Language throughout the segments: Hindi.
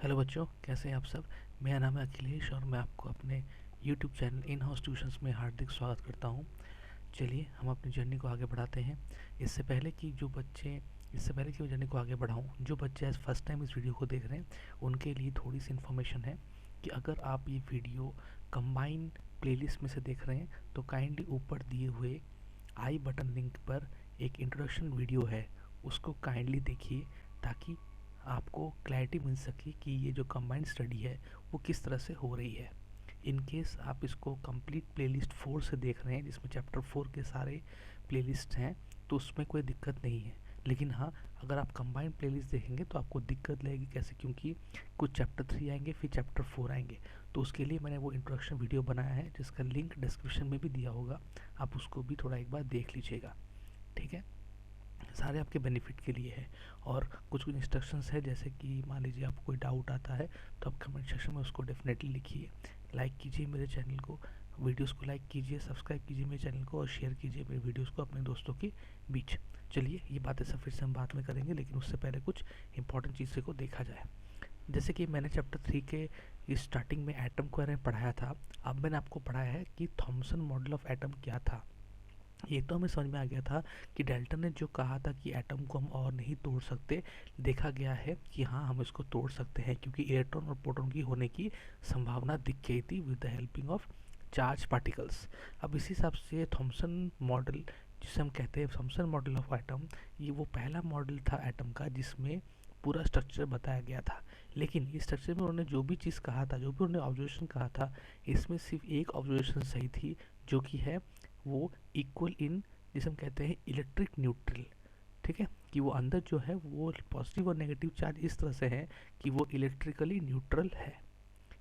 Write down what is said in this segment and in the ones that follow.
हेलो बच्चों, कैसे हैं आप सब। मेरा नाम है अखिलेश और मैं आपको अपने YouTube channel in house tuitions में हार्दिक स्वागत करता हूं। चलिए हम अपनी जर्नी को आगे बढ़ाते हैं। इससे पहले कि जो बच्चे इससे पहले कि मैं जर्नी को आगे बढ़ाऊं, जो बच्चे आज फर्स्ट टाइम इस वीडियो को देख रहे हैं उनके लिए थोड़ी सी इन्फॉर्मेशन है कि अगर आप ये वीडियो कंबाइन प्लेलिस्ट में से देख रहे हैं तो काइंडली ऊपर दिए हुए आई बटन लिंक पर एक इंट्रोडक्शन वीडियो है, उसको काइंडली देखिए ताकि आपको क्लैरिटी मिल सके कि ये जो कंबाइंड स्टडी है वो किस तरह से हो रही है। इन केस आप इसको कंप्लीट प्लेलिस्ट 4 से देख रहे हैं जिसमें चैप्टर 4 के सारे प्लेलिस्ट हैं तो उसमें कोई दिक्कत नहीं है। लेकिन हाँ, अगर आप कंबाइंड प्लेलिस्ट देखेंगे तो आपको दिक्कत लगेगी। कैसे? क्योंकि कुछ चैप्टर 3 आएंगे फिर चैप्टर 4 आएंगे, तो उसके लिए मैंने वो इंट्रोडक्शन वीडियो बनाया है जिसका लिंक डिस्क्रिप्शन में भी दिया होगा, आप उसको भी थोड़ा एक बार देख लीजिएगा। ठीक है, सारे आपके बेनिफिट के लिए है। और कुछ कुछ इंस्ट्रक्शंस है, जैसे कि मान लीजिए आपको कोई डाउट आता है तो आप कमेंट सेक्शन में उसको डेफिनेटली लिखिए। लाइक कीजिए मेरे चैनल को, वीडियोस को लाइक कीजिए, सब्सक्राइब कीजिए मेरे चैनल को और शेयर कीजिए मेरे वीडियोस को अपने दोस्तों के बीच। चलिए ये बातें सब फिर से हम बाद में करेंगे, लेकिन उससे पहले कुछ इंपॉर्टेंट चीज़ें को देखा जाए। जैसे कि मैंने चैप्टर 3 के स्टार्टिंग में एटम को बारे में पढ़ाया था। अब मैंने आपको पढ़ाया है कि थॉमसन मॉडल ऑफ एटम क्या था। ये तो हमें समझ में आ गया था कि डाल्टन ने जो कहा था कि एटम को हम और नहीं तोड़ सकते, देखा गया है कि हाँ हम इसको तोड़ सकते हैं क्योंकि इलेक्ट्रॉन और प्रोटॉन की होने की संभावना दिख गई थी with the helping of charge particles. अब इसी हिसाब से थॉमसन मॉडल, जिसे हम कहते हैं थॉमसन मॉडल ऑफ एटम, ये वो पहला मॉडल था एटम का जिसमें पूरा स्ट्रक्चर बताया गया था। लेकिन इस स्ट्रक्चर में उन्होंने जो भी चीज़ कहा था, जो भी उन्होंने ऑब्जर्वेशन कहा था, इसमें सिर्फ एक ऑब्जर्वेशन सही थी, जो कि है वो इक्वल इन, जिसे हम कहते हैं इलेक्ट्रिक न्यूट्रल। ठीक है, कि वो अंदर जो है वो पॉजिटिव और नेगेटिव चार्ज इस तरह से है कि वो इलेक्ट्रिकली न्यूट्रल है।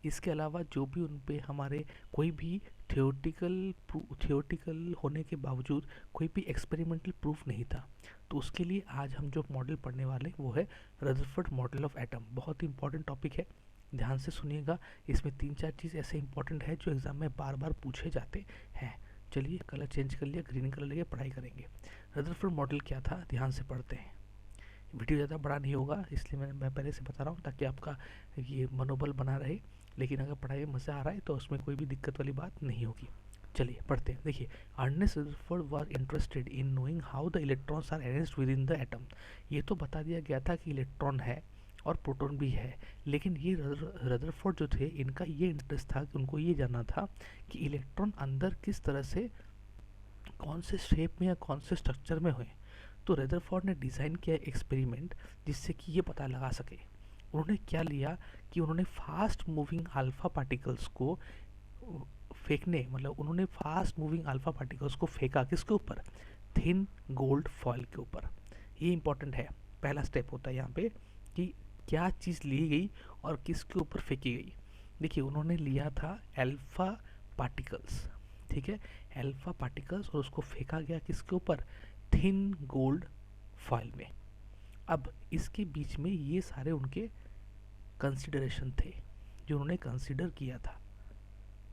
इसके अलावा जो भी उन पे हमारे कोई भी थियोटिकल होने के बावजूद कोई भी एक्सपेरिमेंटल प्रूफ नहीं था। तो उसके लिए आज हम जो मॉडल पढ़ने वाले हैं वो है रदरफोर्ड मॉडल ऑफ एटम। बहुत ही इंपॉर्टेंट टॉपिक है, ध्यान से सुनिएगा। इसमें 3-4 चीज़ ऐसे इंपॉर्टेंट है जो एग्जाम में बार बार पूछे जाते हैं। चलिए कलर चेंज कर लिया, ग्रीन कलर लेके पढ़ाई करेंगे। रदरफोर्ड मॉडल क्या था, ध्यान से पढ़ते हैं। वीडियो ज़्यादा बड़ा नहीं होगा इसलिए मैं पहले से बता रहा हूँ ताकि आपका ये मनोबल बना रहे। लेकिन अगर पढ़ाई में मज़ा आ रहा है तो उसमें कोई भी दिक्कत वाली बात नहीं होगी। चलिए पढ़ते हैं। देखिए, Ernest Rutherford was interested in knowing how the electrons are arranged within the atom. ये तो बता दिया गया था कि इलेक्ट्रॉन है और प्रोटॉन भी है, लेकिन ये रदरफोर्ड जो थे इनका ये इंटरेस्ट था कि उनको ये जानना था कि इलेक्ट्रॉन अंदर किस तरह से, कौन से शेप में या कौन से स्ट्रक्चर में हुए। तो रदरफोर्ड ने डिज़ाइन किया एक्सपेरिमेंट जिससे कि ये पता लगा सके। उन्होंने क्या लिया कि उन्होंने फास्ट मूविंग अल्फा पार्टिकल्स को फेंकने, मतलब उन्होंने फास्ट मूविंग अल्फा पार्टिकल्स को फेंका किसके ऊपर, थिन गोल्ड फॉइल के ऊपर। ये इंपॉर्टेंट है, पहला स्टेप होता है यहाँ पे कि क्या चीज़ ली गई और किसके ऊपर फेंकी गई। देखिए, उन्होंने लिया था अल्फा पार्टिकल्स, ठीक है, अल्फा पार्टिकल्स, और उसको फेंका गया किसके ऊपर, थिन गोल्ड फॉइल में। अब इसके बीच में ये सारे उनके कंसिडरेशन थे जो उन्होंने कंसिडर किया था।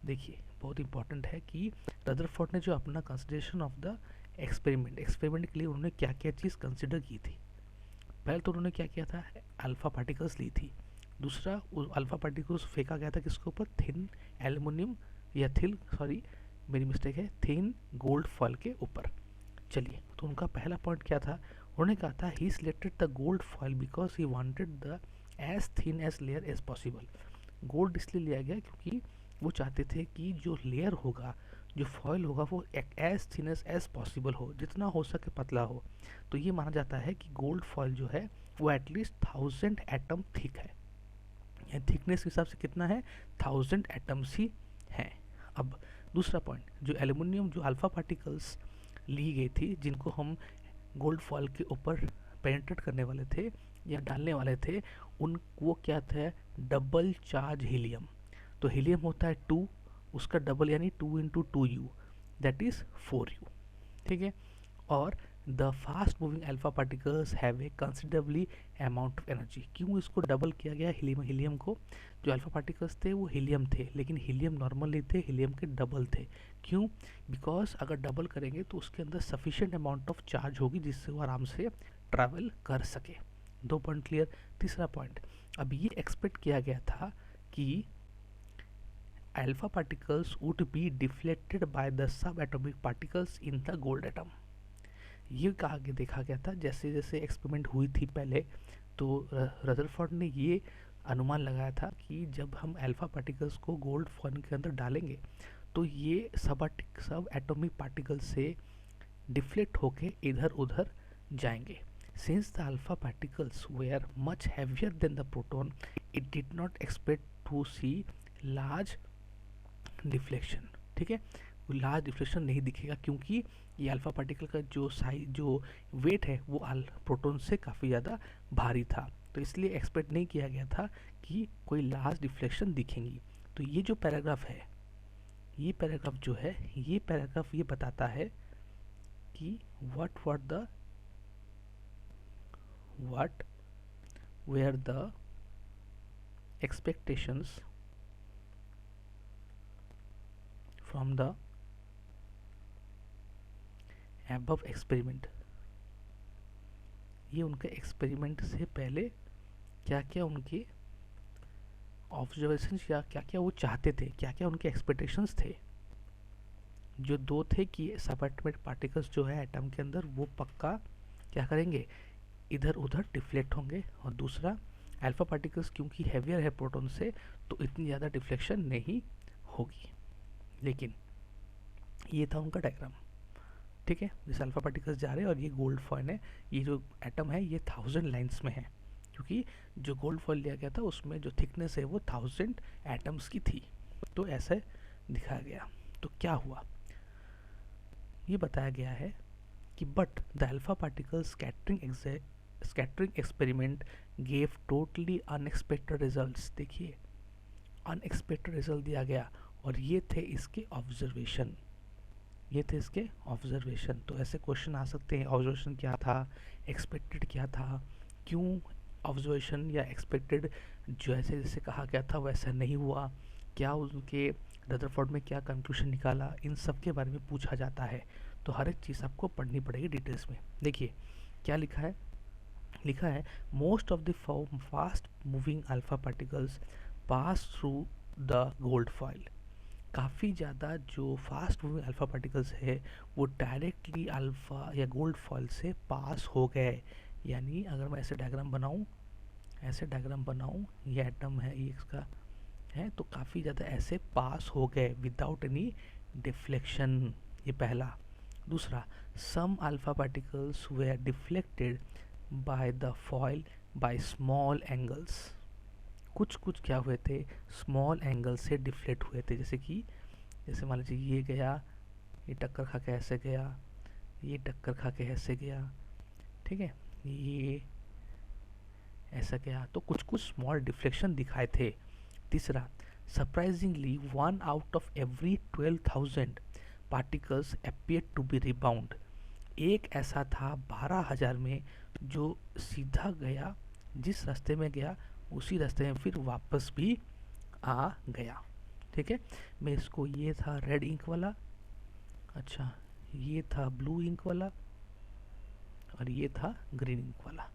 देखिए बहुत इंपॉर्टेंट है कि रदरफोर्ड ने जो अपना कंसिडरेशन ऑफ द एक्सपेरिमेंट के लिए उन्होंने क्या क्या चीज़ कंसिडर की थी। पहले तो उन्होंने क्या किया था, अल्फा पार्टिकल्स ली थी। दूसरा, अल्फा पार्टिकल्स फेंका गया था किसके ऊपर, थिन एल्युमिनियम या मेरी मिस्टेक है, थिन गोल्ड फॉइल के ऊपर। चलिए, तो उनका पहला पॉइंट क्या था, उन्होंने कहा था he selected the gold foil because he wanted the as thin as layer as possible. Gold इसलिए लिया गया क्योंकि वो चाहते थे कि जो लेयर होगा, जो फॉइल होगा, वो एज थिन एज पॉसिबल हो, जितना हो सके पतला हो। तो ये माना जाता है कि गोल्ड फॉइल जो है वो एटलीस्ट 1000 एटम थिक है, या थिकनेस के हिसाब से कितना है, 1000 एटम्स ही हैं। अब दूसरा पॉइंट, जो एल्युमिनियम, जो अल्फा पार्टिकल्स ली गई थी जिनको हम गोल्ड फॉइल के ऊपर पेनिट्रेट करने वाले थे या डालने वाले थे, उन वो क्या था, डबल चार्ज हीलियम। तो हीलियम होता है 2, उसका डबल यानी 2 × 2u, दैट इज़ 4u। ठीक है, और the fast moving alpha particles have a considerably amount of energy. क्यों इसको डबल किया गया हीलियम को, जो अल्फा पार्टिकल्स थे वो हीलियम थे, लेकिन हीलियम नॉर्मल नहीं थे, हीलियम के डबल थे। क्यों? बिकॉज अगर डबल करेंगे तो उसके अंदर सफिशिएंट अमाउंट ऑफ चार्ज होगी जिससे वो आराम से ट्रैवल कर सके। 2 पॉइंट क्लियर। तीसरा पॉइंट, अब ये एक्सपेक्ट किया गया था कि alpha particles would be deflected by the sub atomic particles in the gold atom. ये आगे देखा गया था, जैसे जैसे एक्सपेरिमेंट हुई थी पहले, तो रदरफोर्ड ने ये अनुमान लगाया था कि जब हम अल्फा पार्टिकल्स को गोल्ड फॉर्म के अंदर डालेंगे तो ये सब एटॉमिक पार्टिकल्स से डिफ्लेक्ट होके इधर उधर जाएंगे। Since the alpha particles were much heavier than the proton, it did not expect to see large deflection. ठीक है, वो लार्ज डिफ्लेक्शन नहीं दिखेगा क्योंकि ये अल्फा पार्टिकल का जो साइज जो वेट है वो प्रोटॉन से काफ़ी ज़्यादा भारी था, तो इसलिए एक्सपेक्ट नहीं किया गया था कि कोई लार्ज डिफ्लेक्शन दिखेंगी। तो ये जो पैराग्राफ है, ये पैराग्राफ जो है, ये पैराग्राफ ये बताता है कि what were the expectations from the above experiment। ये उनके एक्सपेरिमेंट से पहले क्या क्या उनके ऑब्जर्वेशंस या क्या क्या वो चाहते थे, क्या क्या उनके एक्सपेक्टेशंस थे। जो दो थे कि सब एटॉमिक पार्टिकल्स जो है एटम के अंदर वो पक्का क्या करेंगे, इधर उधर डिफ्लेक्ट होंगे, और दूसरा अल्फा पार्टिकल्स क्योंकि हैवियर है प्रोटॉन से तो इतनी ज़्यादा डिफ्लेक्शन नहीं होगी। लेकिन ये था उनका डायग्राम। ठीक है, जैसे अल्फा पार्टिकल्स जा रहे हैं और ये गोल्ड फॉइल है, ये जो एटम है ये 1000 लाइन्स में है, क्योंकि जो गोल्ड फॉइल लिया गया था उसमें जो थिकनेस है वो 1000 एटम्स की थी। तो ऐसे दिखाया गया। तो क्या हुआ, ये बताया गया है कि but the alpha particle scattering experiment gave totally unexpected results. देखिए, अनएक्सपेक्टेड रिजल्ट दिया गया और ये थे इसके ऑब्जर्वेशन, ये थे इसके ऑब्जर्वेशन। तो ऐसे क्वेश्चन आ सकते हैं, ऑब्जर्वेशन क्या था, एक्सपेक्टेड क्या था, क्यों ऑब्जर्वेशन या एक्सपेक्टेड जैसे जैसे कहा गया था वैसा नहीं हुआ, क्या उनके रदरफोर्ड में क्या कंक्लूजन निकाला, इन सब के बारे में पूछा जाता है। तो हर एक चीज़ आपको पढ़नी पड़ेगी डिटेल्स में। देखिए क्या लिखा है, लिखा है most of the fast moving alpha particles pass through the gold foil. काफ़ी ज़्यादा जो फास्ट मूविंग अल्फा पार्टिकल्स है वो डायरेक्टली अल्फा या गोल्ड फॉइल से पास हो गए। यानी अगर मैं ऐसे डायग्राम बनाऊं, ऐसे डायग्राम बनाऊं, ये एटम है, ये इसका है, तो काफ़ी ज़्यादा ऐसे पास हो गए विदाउट एनी डिफ्लेक्शन। ये पहला। दूसरा, some alpha particles were deflected by the foil by small angles. कुछ कुछ क्या हुए थे, स्मॉल एंगल से डिफ्लेक्ट हुए थे। जैसे कि जैसे मान लीजिए ये गया, ये टक्कर खा के ऐसे गया, ये टक्कर खा के ऐसे गया, ठीक है, ये ऐसा गया, तो कुछ कुछ स्मॉल डिफ्लेक्शन दिखाए थे। तीसरा, surprisingly 1 out of every 12,000 particles appear to be rebound. एक ऐसा था 12,000 में जो सीधा गया, जिस रास्ते में गया उसी रास्ते में फिर वापस भी आ गया। ठीक है, मैं इसको, ये था रेड इंक वाला, अच्छा ये था ब्लू इंक वाला, और ये था ग्रीन इंक वाला।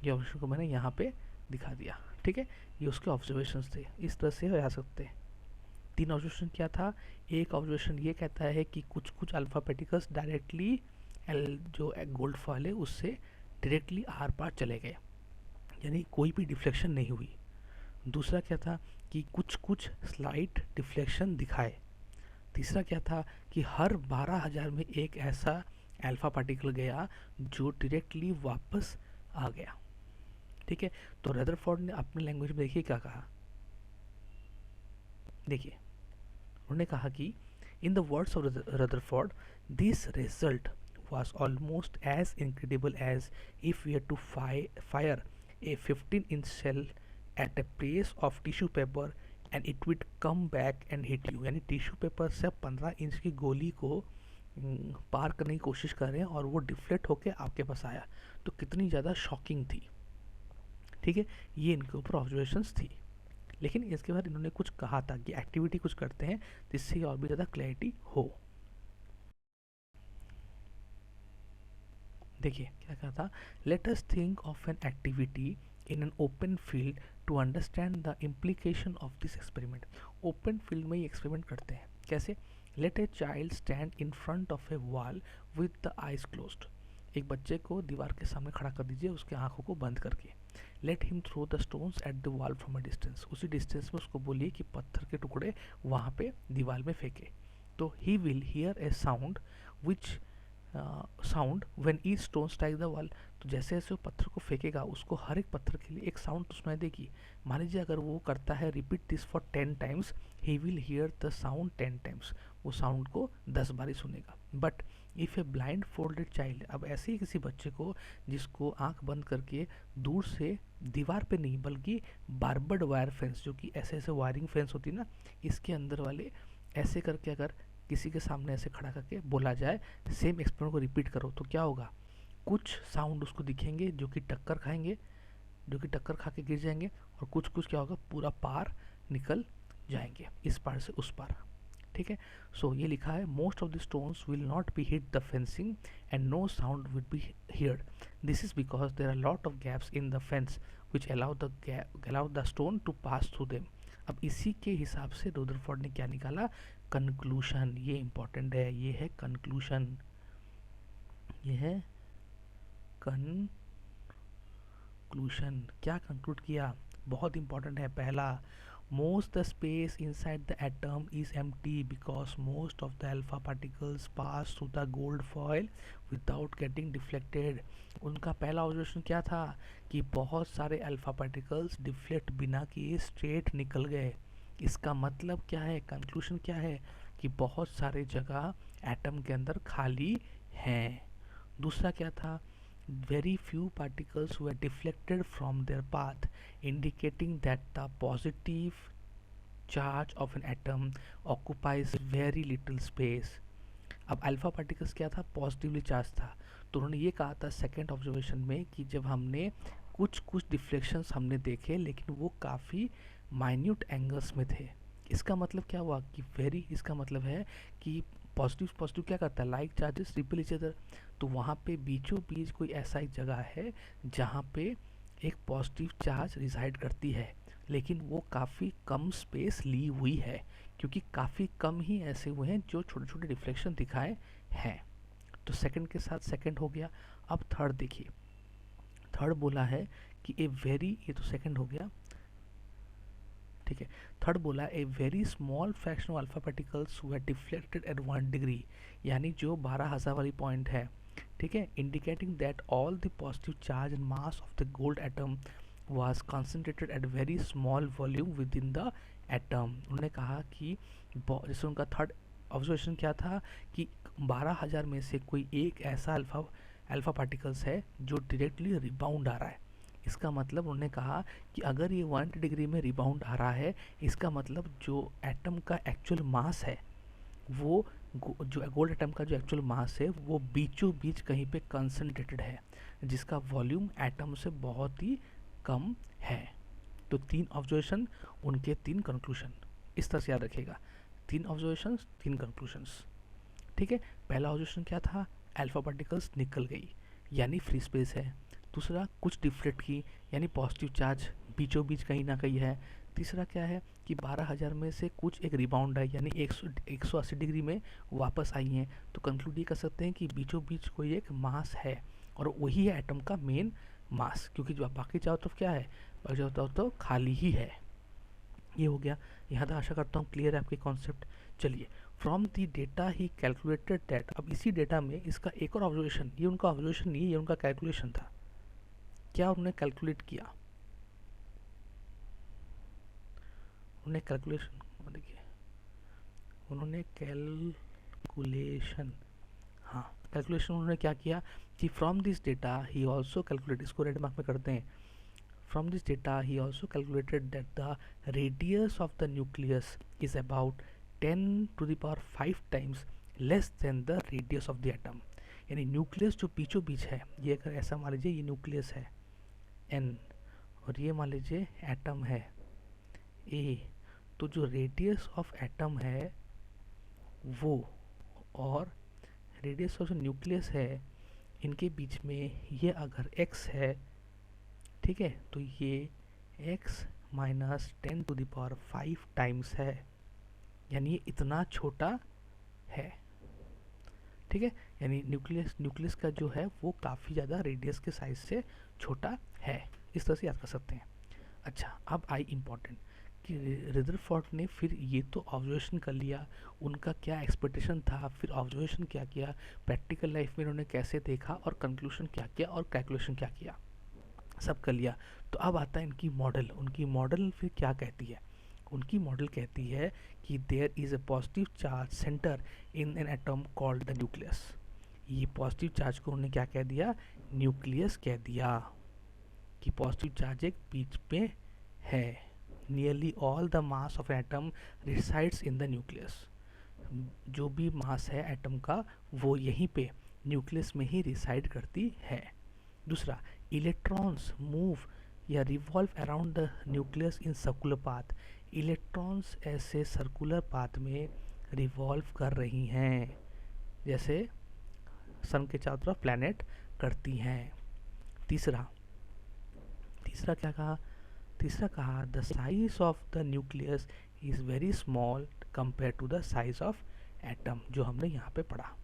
ये ऑब्जर्वेशन को मैंने यहाँ पे दिखा दिया। ठीक है, ये उसके ऑब्जर्वेशंस थे, इस तरह से हो सकते हैं। 3 ऑब्जर्वेशन क्या था, एक ऑब्जर्वेशन ये कहता है कि कुछ कुछ अल्फा पार्टिकल्स डायरेक्टली जो गोल्ड फॉइल है उससे डायरेक्टली आर पार चले गए, यानी कोई भी डिफ्लेक्शन नहीं हुई। दूसरा क्या था कि कुछ कुछ स्लाइट डिफ्लेक्शन दिखाए। तीसरा क्या था कि हर 12,000 में एक ऐसा अल्फा पार्टिकल गया जो डायरेक्टली वापस आ गया। ठीक है, तो रदरफोर्ड ने अपने लैंग्वेज में देखिए क्या कहा, देखिए उन्होंने कहा कि in the words of Rutherford, this result was almost as incredible as if we had to fire a 15-inch shell at a pace of tissue paper and it would come back and hit you। यानी टिश्यू पेपर से 15 इंच की गोली को पार करने की कोशिश कर रहे हैं और वो डिफ्लेक्ट होके आपके पास आया, तो कितनी ज़्यादा शॉकिंग थी। ठीक है, ये इनके ऊपर ऑब्जर्वेशंस थी। लेकिन इसके बाद इन्होंने कुछ कहा था कि एक्टिविटी कुछ करते हैं जिससे और भी ज़्यादा क्लैरिटी हो। देखिए क्या कहा था, let us think of an activity in an open field to understand the implication of this experiment. Open field में ये एक्सपेरिमेंट करते हैं कैसे? Let a child stand in front of a wall with the eyes closed. एक बच्चे को दीवार के सामने खड़ा कर दीजिए उसके आंखों को बंद करके. Let him throw the stones at the wall from a distance. उसी डिस्टेंस में उसको बोलिए कि पत्थर के टुकड़े वहाँ पे दीवार में फेंके. तो he will hear A sound which sound when each stone strike the wall. तो जैसे जैसे वो पत्थर को फेंकेगा उसको हर एक पत्थर के लिए एक साउंड तो सुनाई देगी. मान लीजिए अगर वो करता है repeat this for 10 times, he will hear the sound 10 times. वो साउंड को 10 बार ही सुनेगा. But if a blind folded child, अब ऐसे ही किसी बच्चे को जिसको आंख बंद करके दूर से दीवार पे नहीं बल्कि बार्बर्ड वायर फेंस, जो कि ऐसे ऐसे वायरिंग फेंस होती है ना, इसके अंदर वाले ऐसे करके अगर किसी के सामने ऐसे खड़ा करके बोला जाए सेम एक्सपेरिमेंट को रिपीट करो, तो क्या होगा? कुछ साउंड उसको दिखेंगे जो कि टक्कर खाएंगे, जो कि टक्कर खा के गिर जाएंगे, और कुछ कुछ क्या होगा, पूरा पार निकल जाएंगे इस पार से उस पार. ठीक है. सो ये लिखा है most of the stones will not be hit the fencing and no sound will be heard. This is because there are lot of gaps in the fence which allow the stone to pass through them. अब इसी के हिसाब से रदरफोर्ड ने क्या निकाला? कंक्लूशन. ये इंपॉर्टेंट है, ये है कंक्लूशन, ये है कंक्लूशन. क्या कंक्लूड किया? बहुत इंपॉर्टेंट है. पहला, most the space inside the atom is empty because most of the alpha particles pass through the gold foil without getting deflected. उनका पहला ऑब्जर्वेशन क्या था? कि बहुत सारे अल्फा पार्टिकल्स डिफ्लेक्ट बिना किए स्ट्रेट निकल गए. इसका मतलब क्या है? कंक्लूशन क्या है? कि बहुत सारे जगह एटम के अंदर खाली हैं. दूसरा क्या था? very few particles were deflected from their path, indicating that the positive charge of an atom occupies very little space. अब अल्फा पार्टिकल्स क्या था? पॉजिटिवली चार्ज था. तो उन्होंने ये कहा था सेकेंड ऑब्जर्वेशन में कि जब हमने कुछ कुछ डिफ्लेक्शंस हमने देखे लेकिन वो काफ़ी माइन्यूट एंगल्स में थे. इसका मतलब क्या हुआ? कि वेरी, इसका मतलब है कि पॉजिटिव पॉजिटिव क्या करता है? Like charges repel each other. तो वहाँ पे बीचों बीच कोई ऐसा एक जगह है जहाँ पे एक पॉजिटिव चार्ज रिसाइड करती है, लेकिन वो काफ़ी कम स्पेस ली हुई है, क्योंकि काफ़ी कम ही ऐसे हुए हैं जो छोटे छोटे रिफ्लेक्शन दिखाए हैं. तो सेकंड के साथ सेकंड हो गया. अब थर्ड देखिए. थर्ड बोला है कि ए वेरी, ये तो सेकंड हो गया, ठीक है. थर्ड बोला a very small fraction of alpha particles were deflected at 1 degree, यानी जो 12,000 वाली पॉइंट है, ठीक है, indicating that all the positive charge and mass of the gold atom was concentrated at very small volume within the atom. उन्होंने कहा कि जैसे उनका थर्ड ऑब्जर्वेशन क्या था कि 12,000 में से कोई एक ऐसा अल्फा पार्टिकल्स है जो डायरेक्टली रिबाउंड आ रहा है. इसका मतलब उन्होंने कहा कि अगर ये 1 डिग्री में रिबाउंड आ रहा है, इसका मतलब जो एटम का एक्चुअल मास है वो जो गोल्ड एटम का जो एक्चुअल मास है वो बीचों बीच कहीं पे कंसंट्रेटेड है, जिसका वॉल्यूम एटम से बहुत ही कम है. तो 3 ऑब्जर्वेशन, उनके 3 कंक्लूशन, इस तरह से याद रखिएगा. 3 ऑब्जर्वेशन 3 कंक्लूशंस. ठीक है. पहला ऑब्जर्वेशन क्या था? अल्फा पार्टिकल्स निकल गई, यानी फ्री स्पेस है. दूसरा, कुछ डिफ्लेक्ट की, यानी पॉजिटिव चार्ज बीचों बीच कहीं ना कहीं है. तीसरा क्या है कि 12,000 में से कुछ एक रिबाउंड है, यानी 180 डिग्री में वापस आई हैं. तो कंक्लूड ये कर सकते हैं कि बीचों बीच कोई एक मास है और वही है एटम का मेन मास, क्योंकि जो बाकी चारों तरफ क्या है? बाकी चारों तरफ तो खाली ही है. ये हो गया. यहाँ तक आशा करता हूँ क्लियर है आपके कॉन्सेप्ट. चलिए, from the data he calculated that. अब इसी डेटा में इसका एक और ऑब्जर्वेशन, ये उनका ऑब्जर्वेशन नहीं है, ये उनका कैलकुलेशन था. क्या उन्होंने कैलकुलेट किया? उन्होंने कैलकुलेशन, देखिए उन्होंने कैलकुलेशन, हाँ कैलकुलेशन उन्होंने क्या किया कि from this data he also calculate, इसको रेड मार्क में करते हैं. From this data he also calculated that the radius of the nucleus is about 10⁵ times less than the radius of the atom. यानी न्यूक्लियस जो बीचों बीच है, ये अगर ऐसा मान लीजिए ये न्यूक्लियस है N और ये मान लीजिए एटम है A, तो जो रेडियस ऑफ एटम है वो और रेडियस ऑफ जो न्यूक्लियस है, इनके बीच में ये अगर x है, ठीक है, तो ये x माइनस 10⁵ टाइम्स है, यानी ये इतना छोटा है। ठीक है, यानी न्यूक्लियस का जो है वो काफ़ी ज़्यादा रेडियस के साइज से छोटा है। इस तरह से याद कर सकते हैं। अच्छा, अब आई इम्पॉर्टेंट कि रदरफोर्ड ने फिर ये तो ऑब्जर्वेशन कर लिया, उनका क्या एक्सपेक्टेशन था, फिर ऑब्जर्वेशन क्या किया, प्रैक्टिकल लाइफ में उन्होंने कैसे देखा, और कंक्लूजन क्या किया, और कैलकुलेशन क्या किया, सब कर लिया। तो अब आता है इनकी मॉडल। उनकी मॉडल फिर क्या कहती है? उनकी मॉडल कहती है कि there is a positive charge centre in an atom called the nucleus. ये पॉजिटिव चार्ज को उन्होंने क्या कह दिया? न्यूक्लियस कह दिया, कि पॉजिटिव चार्ज एक बीच पे है। Nearly all the mass of atom resides in the nucleus. जो भी मास है एटम का वो यहीं पे न्यूक्लियस में ही रिसाइड करती है। दूसरा, इलेक्ट्रॉन्स मूव या revolve around the nucleus in circular path. Electrons ऐसे सर्कुलर पाथ में रिवॉल्व कर रही हैं जैसे सन के चारों तरफ प्लैनेट करती हैं। तीसरा तीसरा क्या कहा? तीसरा कहा the size of the nucleus is very small compare to the size of atom, जो हमने यहाँ पे पढ़ा।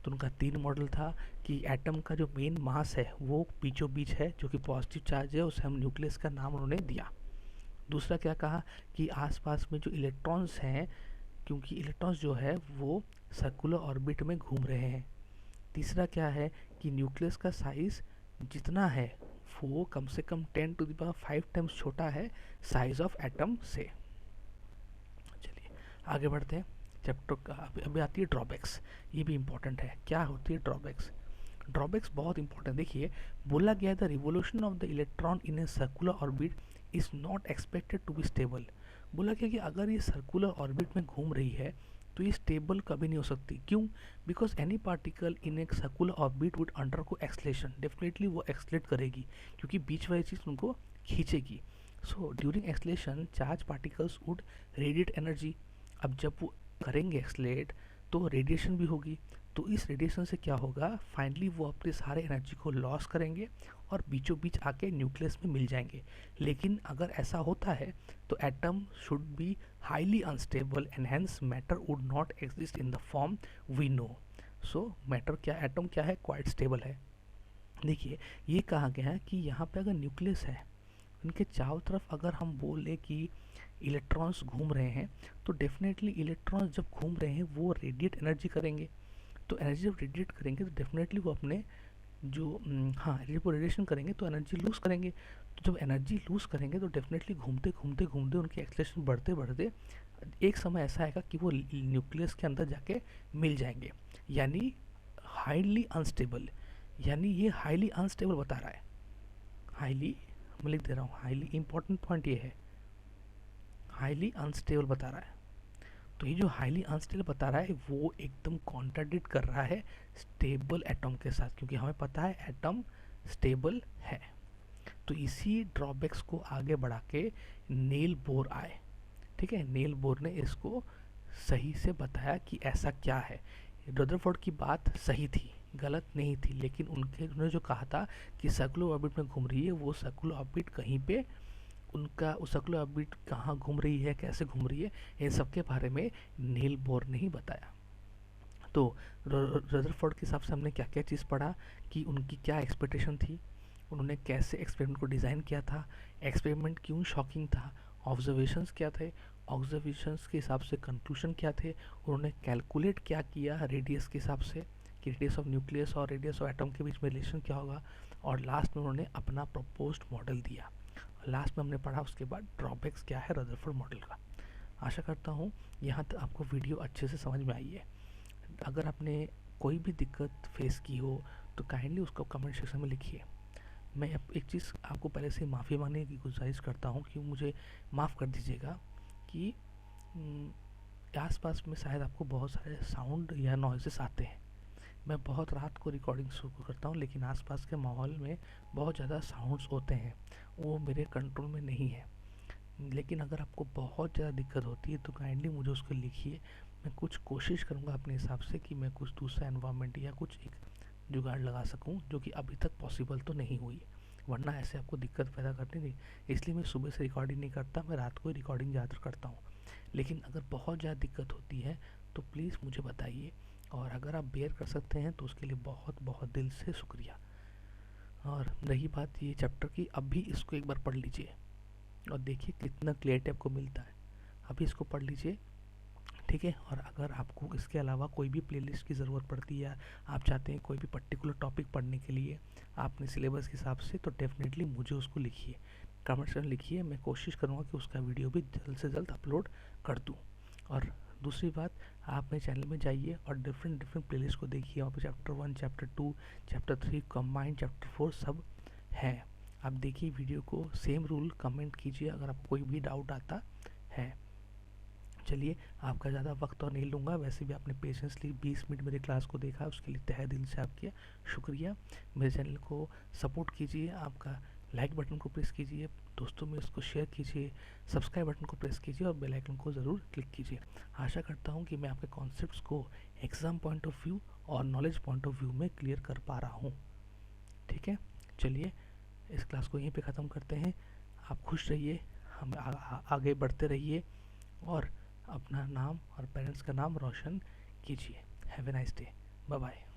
तो उनका 3 मॉडल था कि एटम का जो मेन मास है वो बीचों बीच है, जो कि पॉजिटिव चार्ज है, उसे हम न्यूक्लियस का नाम उन्होंने दिया। दूसरा क्या कहा कि आसपास में जो इलेक्ट्रॉन्स हैं, क्योंकि इलेक्ट्रॉन्स जो है वो सर्कुलर ऑर्बिट में घूम रहे हैं। तीसरा क्या है कि न्यूक्लियस का साइज जितना है वो कम से कम 10⁵ टाइम्स छोटा है साइज ऑफ एटम से। चलिए आगे बढ़ते हैं चैप्टर का। अभी आती है ड्रॉबैक्स। ये भी इंपॉर्टेंट है। क्या होती है ड्रॉबैक्स? ड्रॉबैक्स बहुत इंपॉर्टेंट। देखिए, बोला गया है the revolution of the electron in a circular orbit is not expected to be stable. बोला गया कि अगर ये सर्कुलर ऑर्बिट में घूम रही है तो ये स्टेबल कभी नहीं हो सकती। क्यों? बिकॉज एनी पार्टिकल इन एक circular orbit would undergo acceleration. Definitely वो एक्सलेट करेगी, क्योंकि बीच वाली चीज़ उनको खींचेगी। So during acceleration charge particles would radiate energy. अब जब वो करेंगे एक्सलेट तो रेडिएशन भी होगी। तो इस रेडिएशन से क्या होगा? फाइनली वो अपने सारे एनर्जी को लॉस करेंगे और बीचों बीच आके न्यूक्लियस में मिल जाएंगे। लेकिन अगर ऐसा होता है तो atom should be highly unstable and hence matter would not exist in the form we know. So matter क्या, एटम क्या है? क्वाइट स्टेबल है। देखिए, ये कहा गया है कि यहाँ पे अगर न्यूक्लियस है, इनके चारों तरफ अगर हम बोले कि इलेक्ट्रॉन्स घूम रहे हैं, तो डेफिनेटली इलेक्ट्रॉन्स जब घूम रहे हैं वो रेडिएट एनर्जी करेंगे। तो एनर्जी जब रेडिएट करेंगे तो डेफिनेटली वो अपने जो हाँ, वो रेडिएशन करेंगे तो एनर्जी लूज़ करेंगे। तो जब एनर्जी लूज़ करेंगे तो डेफिनेटली घूमते घूमते घूमते उनकी एक्सलेशन बढ़ते बढ़ते एक समय ऐसा आएगा कि वो न्यूक्लियस के अंदर जाके मिल जाएंगे। यानी हाईली अनस्टेबल, यानी ये हाईली अनस्टेबल बता रहा है। हाईली, मैं लिख दे रहा हूँ, हाईली इंपॉर्टेंट पॉइंट ये है, हाईली अनस्टेबल बता रहा है। तो ये जो हाईली अनस्टेबल बता रहा है वो एकदम कॉन्ट्राडिक्ट कर रहा है स्टेबल एटम के साथ, क्योंकि हमें पता है एटम स्टेबल है। तो इसी ड्रॉबैक्स को आगे बढ़ा के नील बोर आए। ठीक है, नील बोर ने इसको सही से बताया कि ऐसा क्या है। रदरफोर्ड की बात सही थी, गलत नहीं थी, लेकिन उन्होंने जो कहा था कि सर्कुलर ऑर्बिट में घूम रही है, वो सर्कुलर ऑर्बिट कहीं पे उनका उस सर्कुलर ऑर्बिट कहाँ घूम रही है, कैसे घूम रही है, इन सब के बारे में नील बोर ने ही बताया। तो रदरफोर्ड के हिसाब से हमने क्या क्या चीज़ पढ़ा कि उनकी क्या एक्सपेक्टेशन थी, उन्होंने कैसे एक्सपेरिमेंट को डिज़ाइन किया था, एक्सपेरिमेंट क्यों शॉकिंग था, ऑब्जर्वेशंस क्या थे, ऑब्जर्वेशंस के हिसाब से कंक्लूजन क्या थे, उन्होंने कैलकुलेट क्या किया रेडियस के हिसाब से कि रेडियस ऑफ न्यूक्लियस और रेडियस ऑफ एटम के बीच में रिलेशन क्या होगा, और लास्ट में उन्होंने अपना प्रपोज्ड मॉडल दिया। लास्ट में हमने पढ़ा उसके बाद ड्रॉबैक्स क्या है रदरफोर्ड मॉडल का। आशा करता हूँ यहाँ तक आपको वीडियो अच्छे से समझ में आई है। अगर आपने कोई भी दिक्कत फेस की हो तो काइंडली उसको कमेंट सेक्शन में लिखिए। मैं एक चीज़ आपको पहले से माफ़ी मांगने की गुजारिश करता हूँ कि मुझे माफ़ कर दीजिएगा कि आसपास में शायद आपको बहुत सारे साउंड या नॉइसेस आते हैं। मैं बहुत रात को रिकॉर्डिंग शुरू करता हूँ, लेकिन आसपास के माहौल में बहुत ज़्यादा साउंड्स होते हैं, वो मेरे कंट्रोल में नहीं है। लेकिन अगर आपको बहुत ज़्यादा दिक्कत होती है तो काइंडली मुझे उसको लिखिए। मैं कुछ कोशिश करूँगा अपने हिसाब से कि मैं कुछ दूसरा एनवायरनमेंट या कुछ एक जुगाड़ लगा सकूँ, जो कि अभी तक पॉसिबल तो नहीं हुई। वरना ऐसे आपको दिक्कत पैदा करनी नहीं। इसलिए मैं सुबह से रिकॉर्डिंग नहीं करता, मैं रात को ही रिकॉर्डिंग ज़्यादातर करता हूँ। लेकिन अगर बहुत ज़्यादा दिक्कत होती है तो प्लीज़ मुझे बताइए, और अगर आप बेयर कर सकते हैं तो उसके लिए बहुत बहुत दिल से शुक्रिया। और रही बात ये चैप्टर की, अब भी इसको एक बार पढ़ लीजिए और देखिए कितना क्लियरिटी आपको मिलता है। अभी इसको पढ़ लीजिए, ठीक है। और अगर आपको इसके अलावा कोई भी प्लेलिस्ट की ज़रूरत पड़ती है या आप चाहते हैं कोई भी पर्टिकुलर टॉपिक पढ़ने के लिए आपने सिलेबस के हिसाब से, तो डेफिनेटली मुझे उसको लिखिए, कमेंट्स में लिखिए। मैं कोशिश करूँगा कि उसका वीडियो भी जल्द से जल्द अपलोड कर दूँ। और दूसरी बात, आप मेरे चैनल में जाइए और डिफरेंट डिफरेंट प्लेलिस्ट को देखिए। वहाँ पे chapter 1, chapter 2, chapter 3 combined, chapter 4 सब है। आप देखिए वीडियो को, सेम रूल, कमेंट कीजिए अगर आपको कोई भी डाउट आता है। चलिए, आपका ज़्यादा वक्त और नहीं लूँगा, वैसे भी आपने पेशेंसली 20 मिनट मेरी क्लास को देखा, उसके लिए तहे दिल से आपके शुक्रिया। मेरे चैनल को सपोर्ट कीजिए, आपका लाइक बटन को प्रेस कीजिए, दोस्तों में इसको शेयर कीजिए, सब्सक्राइब बटन को प्रेस कीजिए और बेल आइकन को ज़रूर क्लिक कीजिए। आशा करता हूँ कि मैं आपके कॉन्सेप्ट्स को एग्ज़ाम पॉइंट ऑफ व्यू और नॉलेज पॉइंट ऑफ व्यू में क्लियर कर पा रहा हूँ। ठीक है, चलिए इस क्लास को यहीं पे ख़त्म करते हैं। आप खुश रहिए, हम आगे बढ़ते रहिए और अपना नाम और पेरेंट्स का नाम रोशन कीजिए। Have a nice day, bye bye.